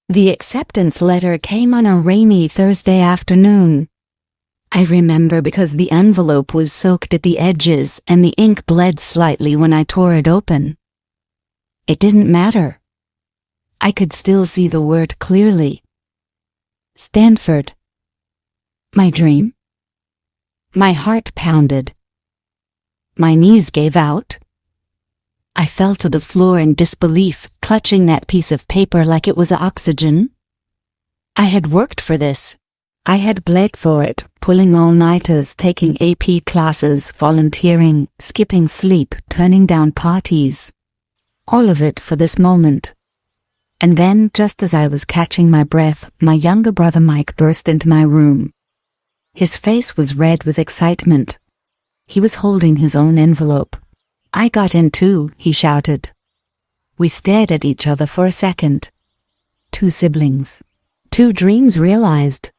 The acceptance letter came on a rainy Thursday afternoon. I remember because the envelope was soaked at the edges and the ink bled slightly when I tore it open. It didn't matter. I could still see the word clearly. Stanford. My dream? My heart pounded. My knees gave out. I fell to the floor in disbelief, clutching that piece of paper like it was oxygen. I had worked for this. I had bled for it, pulling all-nighters, taking AP classes, volunteering, skipping sleep, turning down parties. All of it for this moment. And then, just as I was catching my breath, my younger brother Mike burst into my room. His face was red with excitement. He was holding his own envelope. "I got in too," he shouted. We stared at each other for a second. Two siblings. Two dreams realized.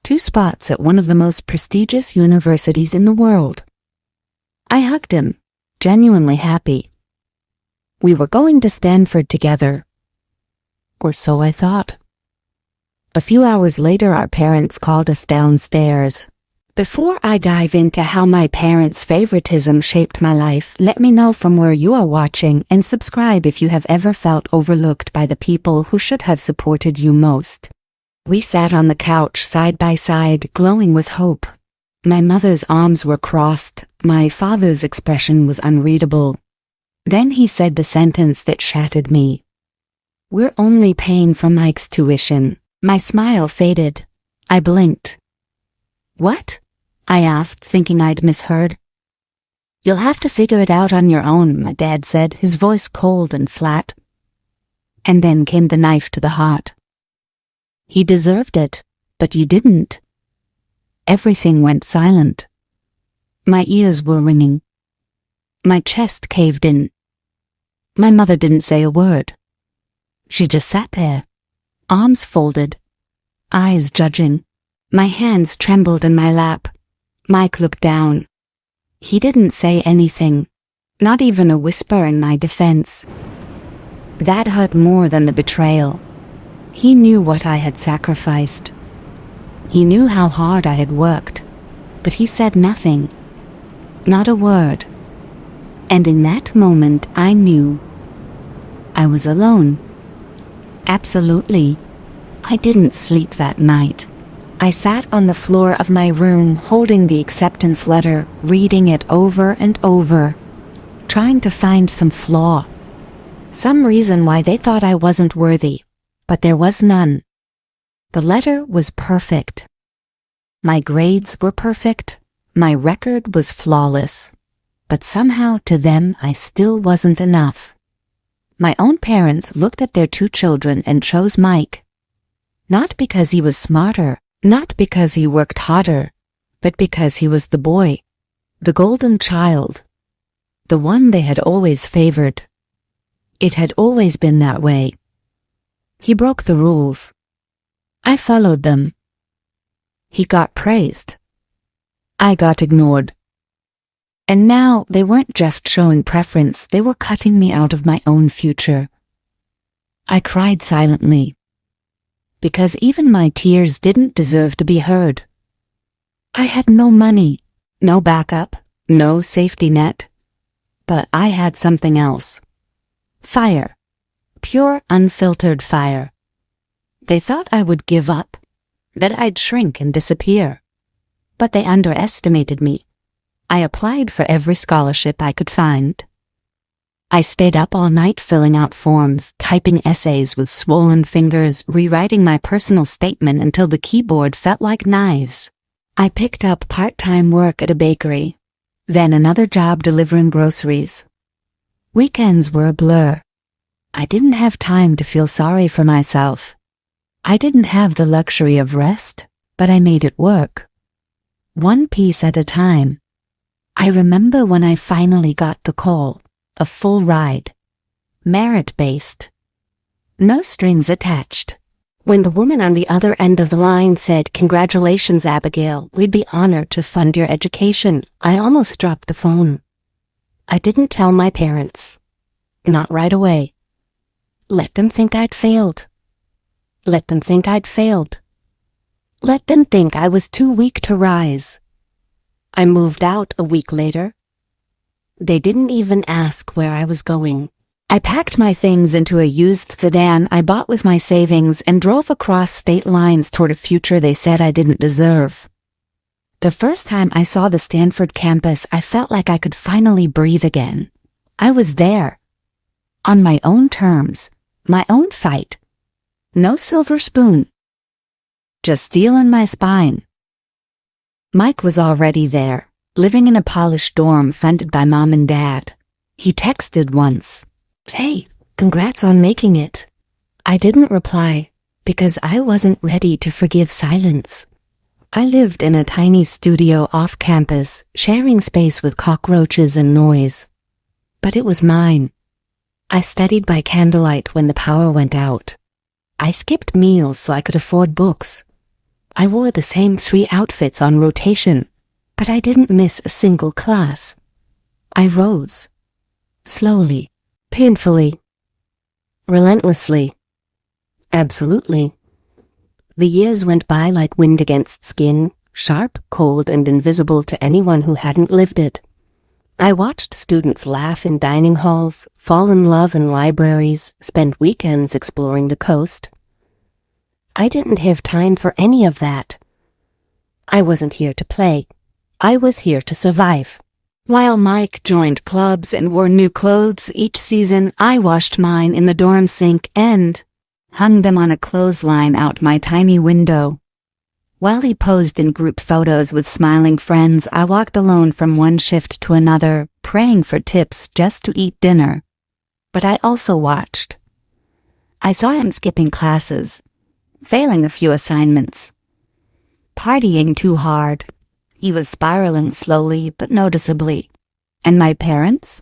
Two spots at one of the most prestigious universities in the world. I hugged him, genuinely happy. We were going to Stanford together. Or so I thought. A few hours later, our parents called us downstairs. Before I dive into how my parents' favoritism shaped my life, let me know from where you are watching and subscribe if you have ever felt overlooked by the people who should have supported you most. We sat on the couch side by side, glowing with hope. My mother's arms were crossed, my father's expression was unreadable. Then he said the sentence that shattered me. "We're only paying for Mike's tuition." My smile faded. I blinked. "What?" I asked, thinking I'd misheard. "You'll have to figure it out on your own," my dad said, his voice cold and flat. And then came the knife to the heart. "He deserved it, but you didn't." Everything went silent. My ears were ringing. My chest caved in. My mother didn't say a word. She just sat there, arms folded, eyes judging. My hands trembled in my lap. Mike looked down. He didn't say anything, not even a whisper in my defense. That hurt more than the betrayal. He knew what I had sacrificed. He knew how hard I had worked, but he said nothing, not a word. And in that moment I knew I was alone. Absolutely. I didn't sleep that night. I sat on the floor of my room holding the acceptance letter, reading it over and over, trying to find some flaw, some reason why they thought I wasn't worthy. But there was none. The letter was perfect. My grades were perfect. My record was flawless. But somehow to them I still wasn't enough. My own parents looked at their two children and chose Mike. Not because he was smarter, not because he worked harder, but because he was the boy, the golden child, the one they had always favored. It had always been that way. He broke the rules. I followed them. He got praised. I got ignored. And now they weren't just showing preference, they were cutting me out of my own future. I cried silently, because even my tears didn't deserve to be heard. I had no money, no backup, no safety net. But I had something else. Fire. Pure, unfiltered fire. They thought I would give up, that I'd shrink and disappear. But they underestimated me. I applied for every scholarship I could find. I stayed up all night filling out forms, typing essays with swollen fingers, rewriting my personal statement until the keyboard felt like knives. I picked up part-time work at a bakery, then another job delivering groceries. Weekends were a blur. I didn't have time to feel sorry for myself. I didn't have the luxury of rest, but I made it work. One piece at a time. I remember when I finally got the call, a full ride, merit-based, no strings attached. When the woman on the other end of the line said, "Congratulations, Abigail, we'd be honored to fund your education," I almost dropped the phone. I didn't tell my parents. Not right away. Let them think I'd failed. Let them think I'd failed. Let them think I was too weak to rise. I moved out a week later. They didn't even ask where I was going. I packed my things into a used sedan I bought with my savings and drove across state lines toward a future they said I didn't deserve. The first time I saw the Stanford campus, I felt like I could finally breathe again. I was there. On my own terms, my own fight. No silver spoon. Just steel in my spine. Mike was already there, living in a polished dorm funded by Mom and Dad. He texted once, "Hey, congrats on making it." I didn't reply, because I wasn't ready to forgive silence. I lived in a tiny studio off campus, sharing space with cockroaches and noise. But it was mine. I studied by candlelight when the power went out. I skipped meals so I could afford books. I wore the same 3 outfits on rotation, but I didn't miss a single class. I rose. Slowly. Painfully. Relentlessly. Absolutely. The years went by like wind against skin, sharp, cold, and invisible to anyone who hadn't lived it. I watched students laugh in dining halls, fall in love in libraries, spend weekends exploring the coast. I didn't have time for any of that. I wasn't here to play. I was here to survive. While Mike joined clubs and wore new clothes each season, I washed mine in the dorm sink and hung them on a clothesline out my tiny window. While he posed in group photos with smiling friends, I walked alone from one shift to another, praying for tips just to eat dinner. But I also watched. I saw him skipping classes, failing a few assignments, partying too hard. He was spiraling slowly but noticeably. And my parents?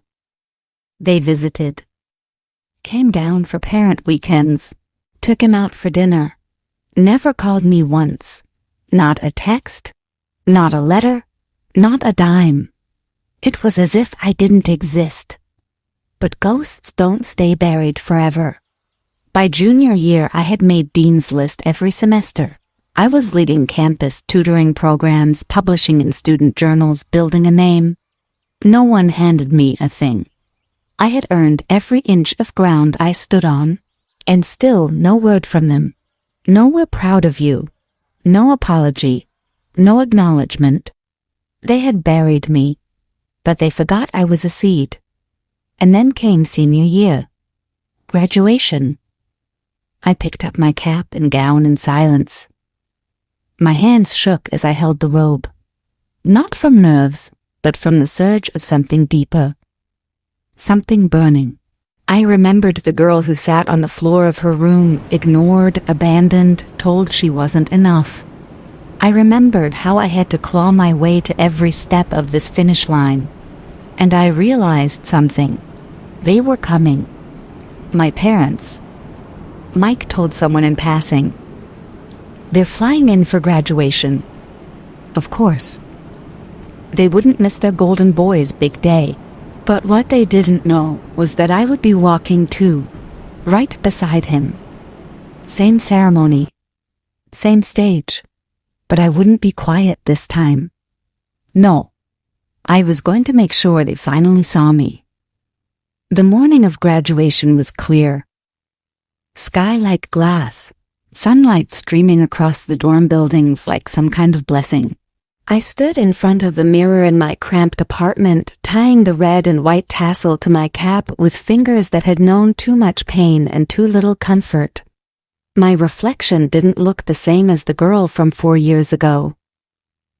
They visited. Came down for parent weekends. Took him out for dinner. Never called me once. Not a text. Not a letter. Not a dime. It was as if I didn't exist. But ghosts don't stay buried forever. By junior year, I had made Dean's List every semester. I was leading campus tutoring programs, publishing in student journals, building a name. No one handed me a thing. I had earned every inch of ground I stood on, and still no word from them. No "we're proud of you." No apology. No acknowledgement. They had buried me, but they forgot I was a seed. And then came senior year. Graduation. I picked up my cap and gown in silence. My hands shook as I held the robe. Not from nerves, but from the surge of something deeper. Something burning. I remembered the girl who sat on the floor of her room, ignored, abandoned, told she wasn't enough. I remembered how I had to claw my way to every step of this finish line. And I realized something. They were coming. My parents. Mike told someone in passing. They're flying in for graduation. Of course. They wouldn't miss their golden boy's big day. But what they didn't know was that I would be walking too, right beside him. Same ceremony. Same stage. But I wouldn't be quiet this time. No. I was going to make sure they finally saw me. The morning of graduation was clear. Sky like glass. Sunlight streaming across the dorm buildings like some kind of blessing. I stood in front of the mirror in my cramped apartment, tying the red and white tassel to my cap with fingers that had known too much pain and too little comfort. My reflection didn't look the same as the girl from 4 years ago.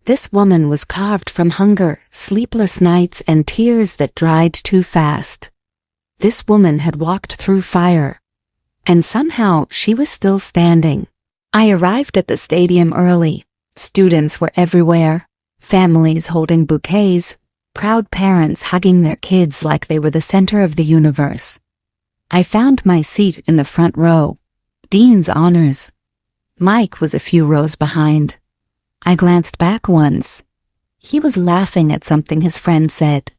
This woman was carved from hunger, sleepless nights, and tears that dried too fast. This woman had walked through fire. And somehow she was still standing. I arrived at the stadium early. Students were everywhere, families holding bouquets, proud parents hugging their kids like they were the center of the universe. I found my seat in the front row. Dean's honors. Mike was a few rows behind. I glanced back once. He was laughing at something his friend said.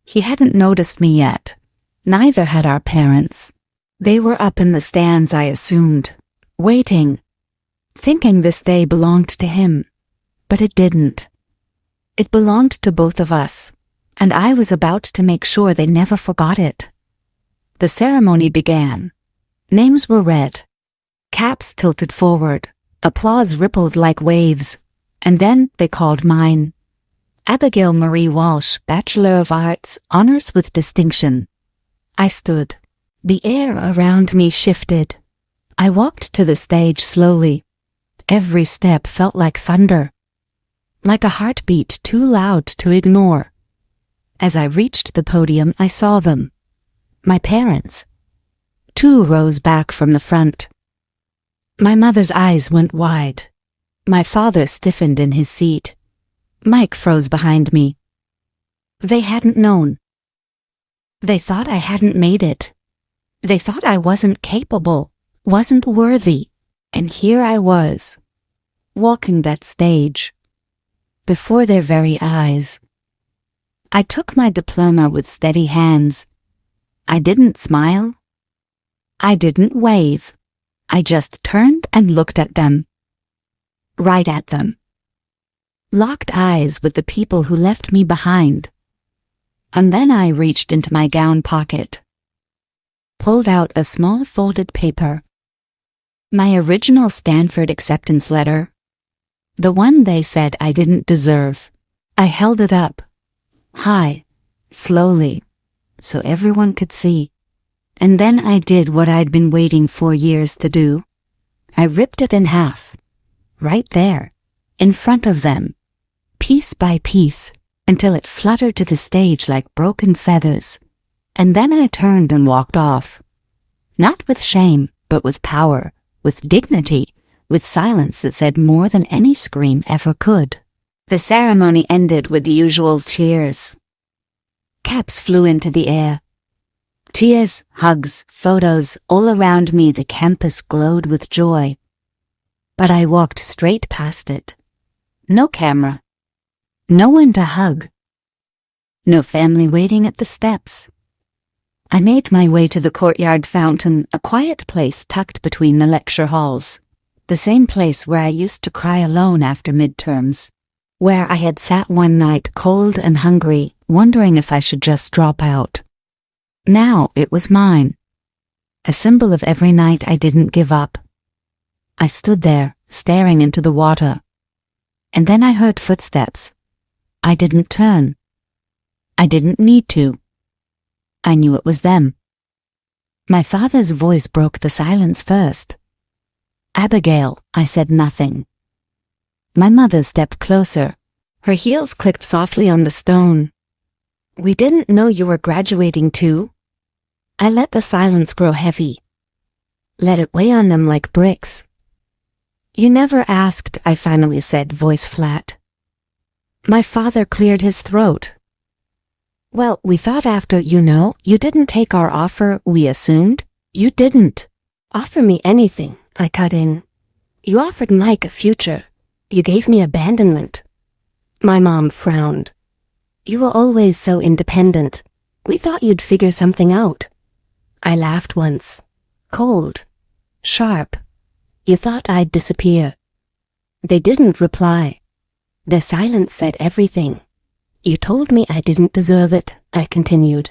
He hadn't noticed me yet. Neither had our parents. They were up in the stands, I assumed, waiting, thinking this day belonged to him. But it didn't. It belonged to both of us, and I was about to make sure they never forgot it. The ceremony began. Names were read. Caps tilted forward. Applause rippled like waves. And then they called mine. Abigail Marie Walsh, Bachelor of Arts, Honors with Distinction. I stood. The air around me shifted. I walked to the stage slowly. Every step felt like thunder. Like a heartbeat too loud to ignore. As I reached the podium, I saw them. My parents. 2 rows back from the front. My mother's eyes went wide. My father stiffened in his seat. Mike froze behind me. They hadn't known. They thought I hadn't made it. They thought I wasn't capable, wasn't worthy. And here I was, walking that stage, before their very eyes. I took my diploma with steady hands. I didn't smile. I didn't wave. I just turned and looked at them. Right at them. Locked eyes with the people who left me behind. And then I reached into my gown pocket. Pulled out a small folded paper. My original Stanford acceptance letter. The one they said I didn't deserve. I held it up. High. Slowly. So everyone could see. And then I did what I'd been waiting 4 years to do. I ripped it in half. Right there. In front of them. Piece by piece. Until it fluttered to the stage like broken feathers. And then I turned and walked off. Not with shame, but with power. With dignity. With silence that said more than any scream ever could. The ceremony ended with the usual cheers. Caps flew into the air. Tears, hugs, photos, all around me the campus glowed with joy. But I walked straight past it. No camera. No one to hug. No family waiting at the steps. I made my way to the courtyard fountain, a quiet place tucked between the lecture halls. The same place where I used to cry alone after midterms. Where I had sat one night cold and hungry, wondering if I should just drop out. Now it was mine. A symbol of every night I didn't give up. I stood there, staring into the water. And then I heard footsteps. I didn't turn. I didn't need to. I knew it was them. My father's voice broke the silence first. Abigail, I said nothing. My mother stepped closer. Her heels clicked softly on the stone. We didn't know you were graduating too. I let the silence grow heavy. Let it weigh on them like bricks. You never asked, I finally said, voice flat. My father cleared his throat. Well, we thought after, you didn't take our offer, we assumed. You didn't offer me anything, I cut in. You offered Mike a future. You gave me abandonment. My mom frowned. You were always so independent. We thought you'd figure something out. I laughed once. Cold. Sharp. You thought I'd disappear. They didn't reply. Their silence said everything. You told me I didn't deserve it, I continued.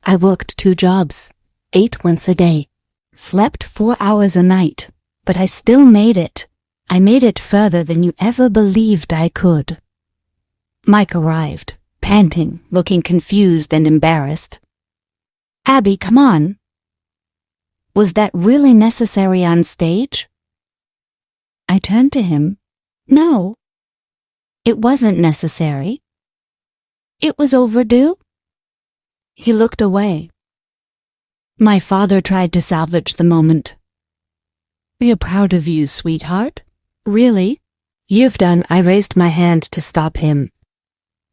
I worked 2 jobs, ate once a day, slept 4 hours a night, but I still made it. I made it further than you ever believed I could. Mike arrived, panting, looking confused and embarrassed. Abby, come on. Was that really necessary on stage? I turned to him. No. It wasn't necessary. It was overdue. He looked away. My father tried to salvage the moment. We're proud of you, sweetheart. Really? You've done. I raised my hand to stop him.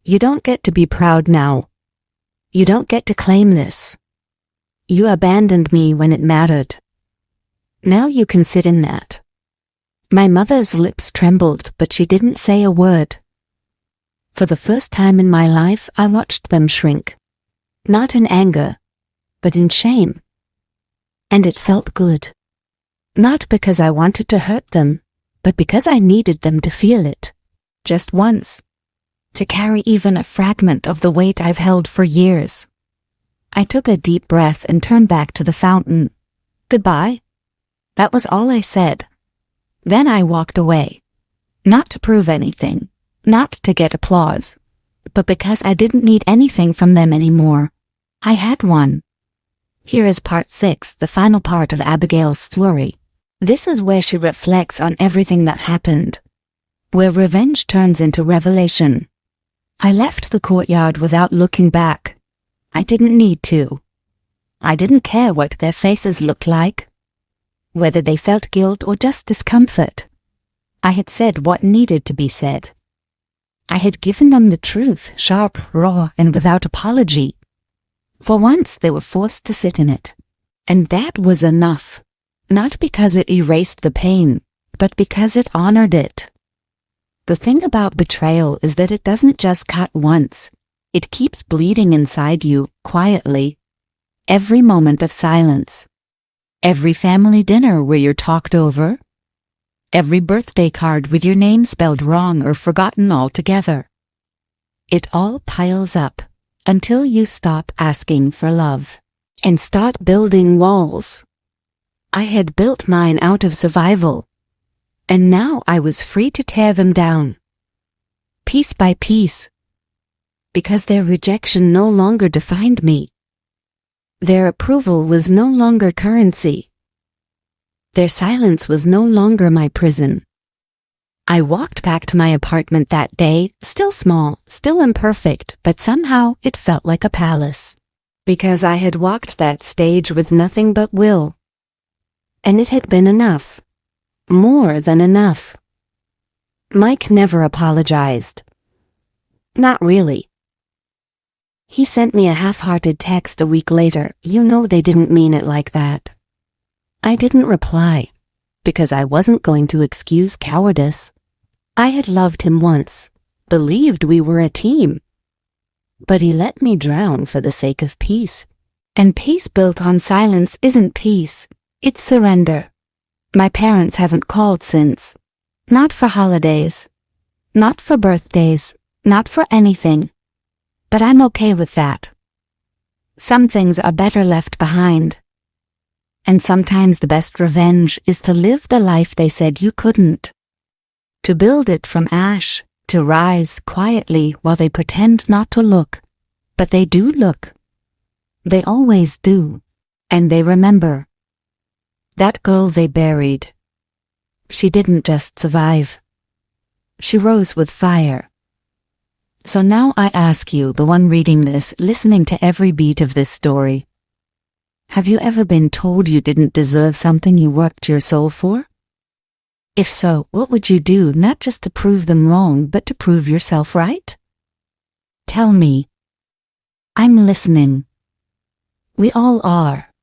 You don't get to be proud now. You don't get to claim this. You abandoned me when it mattered. Now you can sit in that. My mother's lips trembled, but she didn't say a word. For the first time in my life, I watched them shrink. Not in anger, but in shame. And it felt good. Not because I wanted to hurt them, but because I needed them to feel it. Just once. To carry even a fragment of the weight I've held for years. I took a deep breath and turned back to the fountain. Goodbye. That was all I said. Then I walked away. Not to prove anything, not to get applause, but because I didn't need anything from them anymore. I had one. Here is part 6, the final part of Abigail's story. This is where she reflects on everything that happened, where revenge turns into revelation. I left the courtyard without looking back. I didn't need to. I didn't care what their faces looked like, whether they felt guilt or just discomfort. I had said what needed to be said. I had given them the truth, sharp, raw, and without apology. For once they were forced to sit in it. And that was enough. Not because it erased the pain, but because it honored it. The thing about betrayal is that it doesn't just cut once. It keeps bleeding inside you, quietly. Every moment of silence. Every family dinner where you're talked over. Every birthday card with your name spelled wrong or forgotten altogether. It all piles up until you stop asking for love and start building walls. I had built mine out of survival, and now I was free to tear them down, piece by piece, because their rejection no longer defined me. Their approval was no longer currency. Their silence was no longer my prison. I walked back to my apartment that day, still small, still imperfect, but somehow it felt like a palace, because I had walked that stage with nothing but will. And it had been enough. More than enough. Mike never apologized. Not really. He sent me a half-hearted text a week later. You know they didn't mean it like that. I didn't reply, because I wasn't going to excuse cowardice. I had loved him once, believed we were a team. But he let me drown for the sake of peace. And peace built on silence isn't peace. It's surrender. My parents haven't called since. Not for holidays. Not for birthdays. Not for anything. But I'm okay with that. Some things are better left behind. And sometimes the best revenge is to live the life they said you couldn't. To build it from ash, to rise quietly while they pretend not to look. But they do look. They always do. And they remember. That girl they buried. She didn't just survive. She rose with fire. So now I ask you, the one reading this, listening to every beat of this story. Have you ever been told you didn't deserve something you worked your soul for? If so, what would you do, not just to prove them wrong, but to prove yourself right? Tell me. I'm listening. We all are.